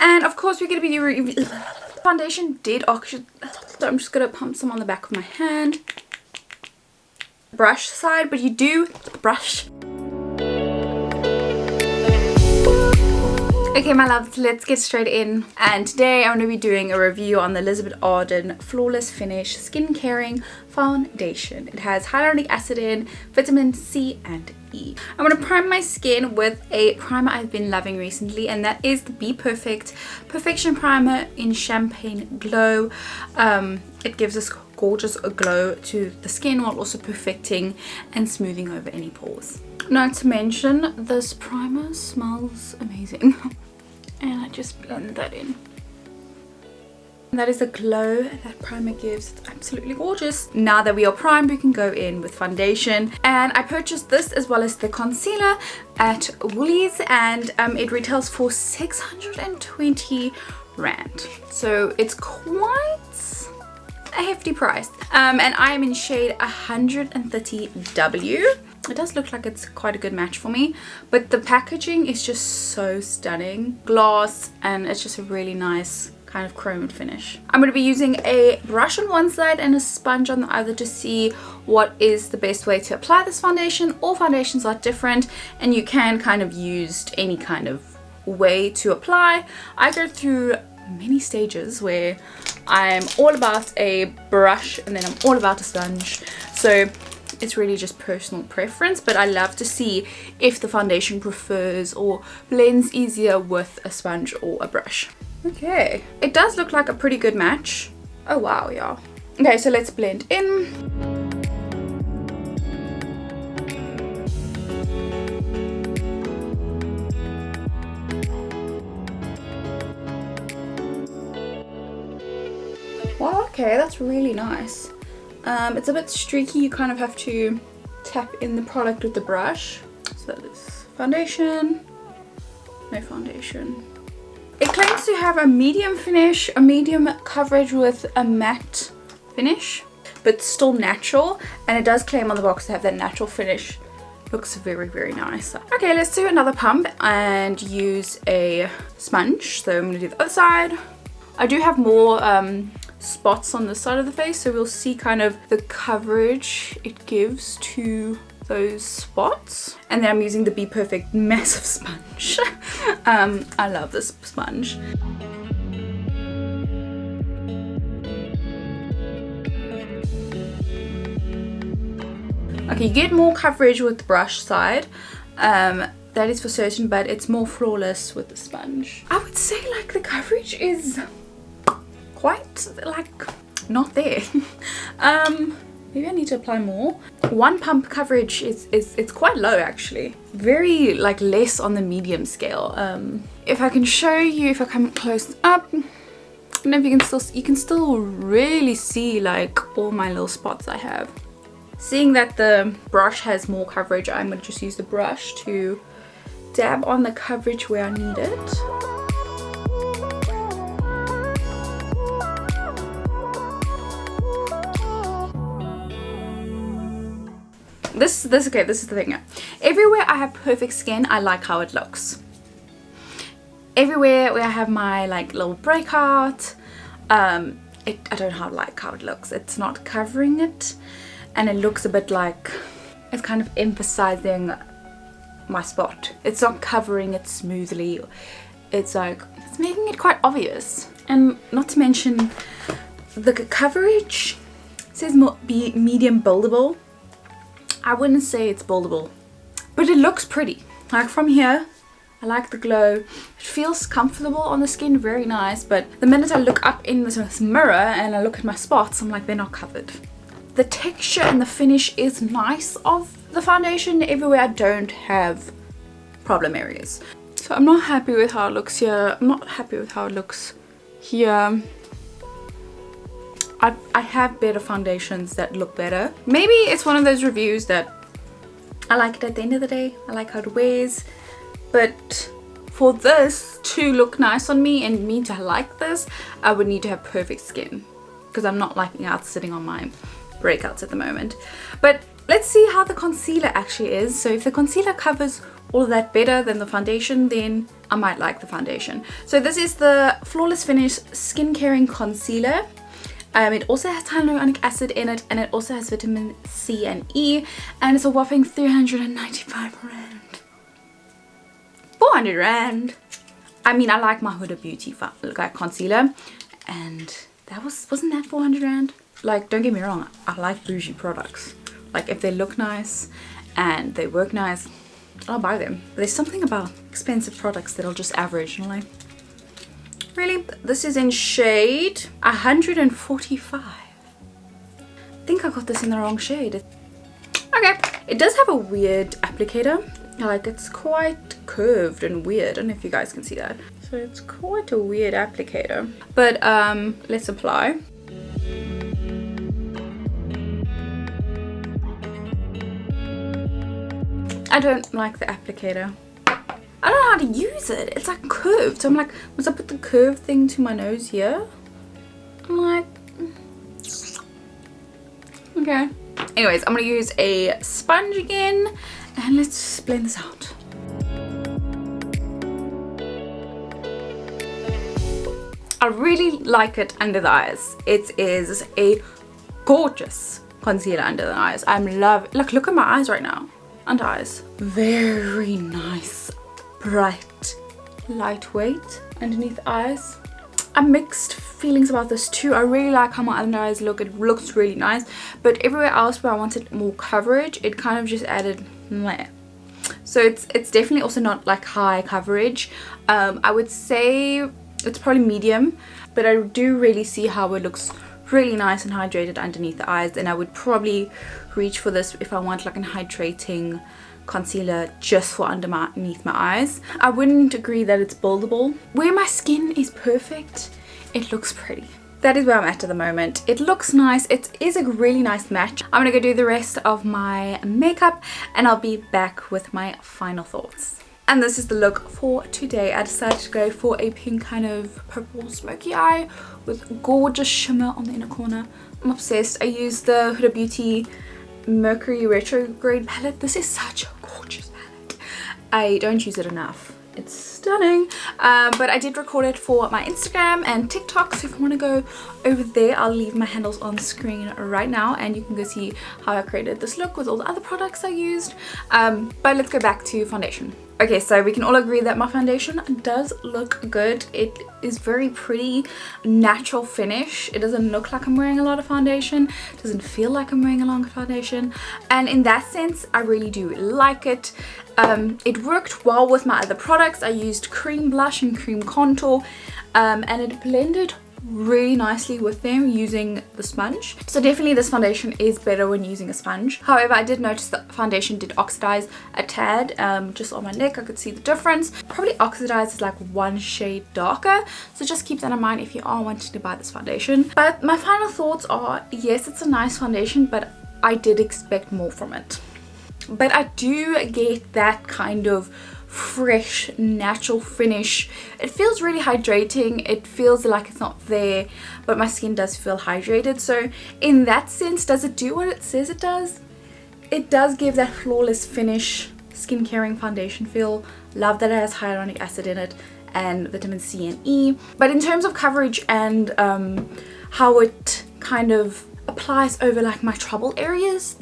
And of course we're going to be doing foundation did actually, so I'm just going to pump some on the back of my hand. Brush side, but you do brush. Okay my loves, let's get straight in, and today I'm going to be doing a review on the Elizabeth Arden Flawless Finish Skin Caring Foundation. It has hyaluronic acid in, vitamin C and E. I'm going to prime my skin with a primer I've been loving recently, and that is the Be Perfect Perfection Primer in Champagne Glow. It gives us gorgeous glow to the skin while also perfecting and smoothing over any pores. Not to mention, this primer smells amazing. And I just blend that in. And that is the glow that primer gives. It's absolutely gorgeous. Now that we are primed, we can go in with foundation. And I purchased this as well as the concealer at Woolies, and it retails for 620 Rand. So it's quite a hefty price. And I am in shade 130W. It does look like it's quite a good match for me, but the packaging is just so stunning. Glass, and it's just a really nice kind of chrome finish. I'm going to be using a brush on one side and a sponge on the other to see what is the best way to apply this foundation. All foundations are different, and you can kind of use any kind of way to apply. I go through many stages where I'm all about a brush and then I'm all about a sponge. So it's really just personal preference, but I love to see if the foundation prefers or blends easier with a sponge or a brush. Okay, it does look like a pretty good match. Oh wow, yeah. Okay, so let's blend in. Wow, okay, that's really nice. It's a bit streaky. You kind of have to tap in the product with the brush. So that is foundation, no foundation. It claims to have a medium finish, a medium coverage with a matte finish, but still natural. And it does claim on the box to have that natural finish. Looks very, very nice. Okay, let's do another pump and use a sponge. So I'm going to do the other side. I do have more spots on this side of the face, so we'll see kind of the coverage it gives to those spots. And then I'm using the Be Perfect massive sponge. I love this sponge. Okay, you get more coverage with the brush side. That is for certain, but it's more flawless with the sponge. I would say like the coverage is quite like not there. Maybe I need to apply more. One pump coverage is it's quite low actually. Very like less on the medium scale. If I can show you, if I come close up, I don't know if you can still really see like all my little spots I have. Seeing that the brush has more coverage, I'm gonna just use the brush to dab on the coverage where I need it. This is the thing. Everywhere I have perfect skin, I like how it looks. Everywhere where I have my like little breakout, I don't like how it looks. It's not covering it, and it looks a bit like it's kind of emphasizing my spot. It's not covering it smoothly. It's like it's making it quite obvious. And not to mention the coverage says be medium buildable. I wouldn't say it's buildable, but it looks pretty. Like from here, I like the glow. It feels comfortable on the skin, very nice, but the minute I look up in this mirror and I look at my spots, I'm like, they're not covered. The texture and the finish is nice of the foundation. Everywhere I don't have problem areas. So I'm not happy with how it looks here. I'm not happy with how it looks here. I have better foundations that look better. Maybe it's one of those reviews that I like it at the end of the day. I like how it wears. But for this to look nice on me and me to like this, I would need to have perfect skin. Because I'm not liking out sitting on my breakouts at the moment. But let's see how the concealer actually is. So if the concealer covers all of that better than the foundation, then I might like the foundation. So this is the Flawless Finish Skin Caring Concealer. It also has hyaluronic acid in it, and it also has vitamin C and E, and it's a whopping 395 rand. 400 rand. I mean, I like my Huda Beauty concealer, and that wasn't that 400 rand? Like, don't get me wrong, I like bougie products. Like, if they look nice and they work nice, I'll buy them. But there's something about expensive products that are just average, and I'm like, really? This is in shade 145. I think I got this in the wrong shade. Okay, it does have a weird applicator. Like, it's quite curved and weird. I don't know if you guys can see that. So it's quite a weird applicator. But let's apply. I don't like the applicator. I don't know how to use it. It's like curved. So I'm like, once I put the curved thing to my nose here, I'm like, okay. Anyways, I'm gonna use a sponge again, and let's blend this out. I really like it under the eyes. It is a gorgeous concealer under the eyes. Look at my eyes right now. Under eyes. Very nice. Bright, lightweight underneath the eyes. I have mixed feelings about this too. I really like how my under eyes look. It looks really nice, but everywhere else where I wanted more coverage, it kind of just added meh. So it's definitely also not like high coverage. I would say it's probably medium, but I do really see how it looks really nice and hydrated underneath the eyes, and I would probably reach for this if I want like a hydrating concealer just for underneath my eyes. I wouldn't agree that it's buildable. Where my skin is perfect, it looks pretty. That is where I'm at the moment. It looks nice. It is a really nice match. I'm gonna go do the rest of my makeup, and I'll be back with my final thoughts. And this is the look for today. I decided to go for a pink kind of purple smoky eye with gorgeous shimmer on the inner corner. I'm obsessed. I used the Huda Beauty Mercury Retrograde palette. This is such a gorgeous palette. I don't use it enough. It's stunning. But I did record it for my Instagram and TikTok, so if you want to go over there, I'll leave my handles on screen right now, and you can go see how I created this look with all the other products I used. But let's go back to foundation. Okay, so we can all agree that my foundation does look good. It is very pretty, natural finish. It doesn't look like I'm wearing a lot of foundation. It doesn't feel like I'm wearing a lot of foundation. And in that sense, I really do like it. It worked well with my other products. I used cream blush and cream contour, and it blended really nicely with them using the sponge. So definitely this foundation is better when using a sponge. However, I did notice that foundation did oxidize a tad, just on my neck. I could see the difference. Probably oxidizes like one shade darker, so just keep that in mind if you are wanting to buy this foundation. But my final thoughts are, yes, it's a nice foundation, but I did expect more from it. But I do get that kind of fresh natural finish. It feels really hydrating. It feels like it's not there, but my skin does feel hydrated. So in that sense, does it do what it says it does? It does give that flawless finish skin caring foundation feel. Love that it has hyaluronic acid in it and vitamin C and E. But in terms of coverage and how it kind of applies over like my trouble areas,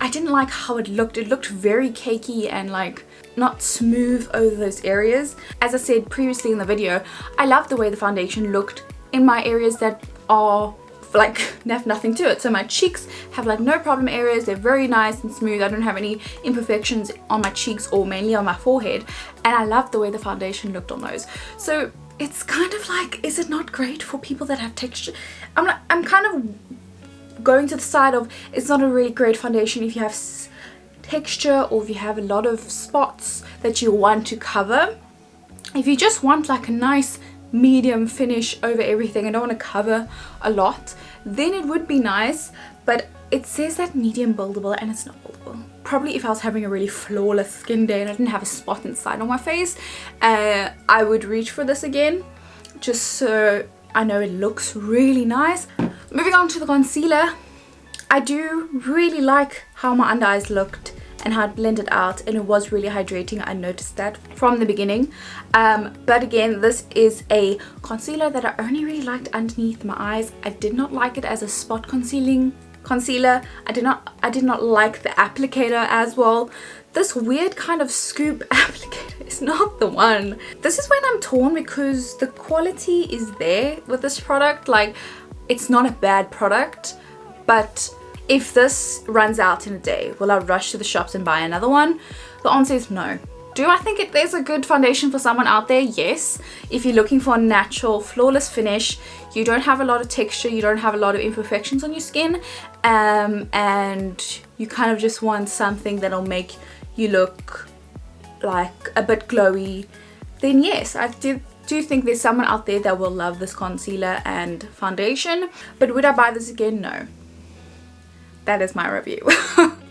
I didn't like how it looked. It looked very cakey and like not smooth over those areas. As I said previously in the video, I love the way the foundation looked in my areas that are like have nothing to it. So my cheeks have like no problem areas. They're very nice and smooth. I don't have any imperfections on my cheeks or mainly on my forehead, and I love the way the foundation looked on those. So it's kind of like, is it not great for people that have texture? I'm kind of going to the side of, it's not a really great foundation if you have texture or if you have a lot of spots that you want to cover. If you just want like a nice medium finish over everything and don't want to cover a lot, then it would be nice. But it says that medium buildable, and it's not buildable. Probably if I was having a really flawless skin day and I didn't have a spot inside on my face, I would reach for this again, just so I know it looks really nice. Moving on to the concealer, I do really like how my under eyes looked and how it blended out, and it was really hydrating. I noticed that from the beginning. But again, this is a concealer that I only really liked underneath my eyes. I did not like it as a spot concealing concealer. I did not like the applicator as well. This weird kind of scoop applicator is not the one. This is when I'm torn, because the quality is there with this product. Like, it's not a bad product, but if this runs out in a day, will I rush to the shops and buy another one? The answer is no. Do I think there's a good foundation for someone out there? Yes. If you're looking for a natural, flawless finish, you don't have a lot of texture, you don't have a lot of imperfections on your skin, and you kind of just want something that'll make you look like a bit glowy, then yes, I do think there's someone out there that will love this concealer and foundation. But would I buy this again? No. That is my review.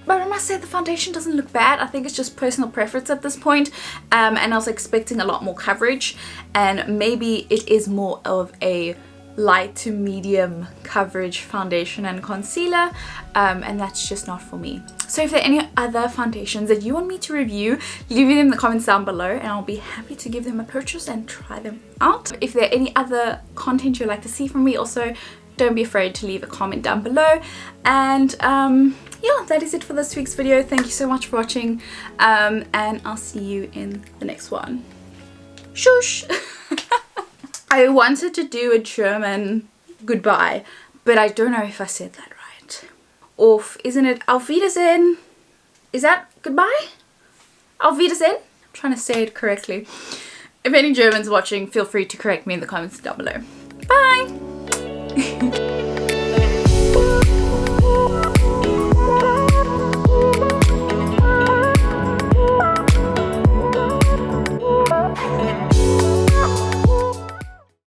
But I must say the foundation doesn't look bad. I think it's just personal preference at this point. And I was expecting a lot more coverage, and maybe it is more of a light to medium coverage foundation and concealer, and that's just not for me. So if there are any other foundations that you want me to review, leave it in the comments down below and I'll be happy to give them a purchase and try them out. If there are any other content you'd like to see from me, also don't be afraid to leave a comment down below. And yeah, that is it for this week's video. Thank you so much for watching, and I'll see you in the next one. Shush! I wanted to do a German goodbye, but I don't know if I said that right. Auf, isn't it Auf Wiedersehen? Is that goodbye? Auf Wiedersehen? I'm trying to say it correctly. If any Germans watching, feel free to correct me in the comments down below. Bye!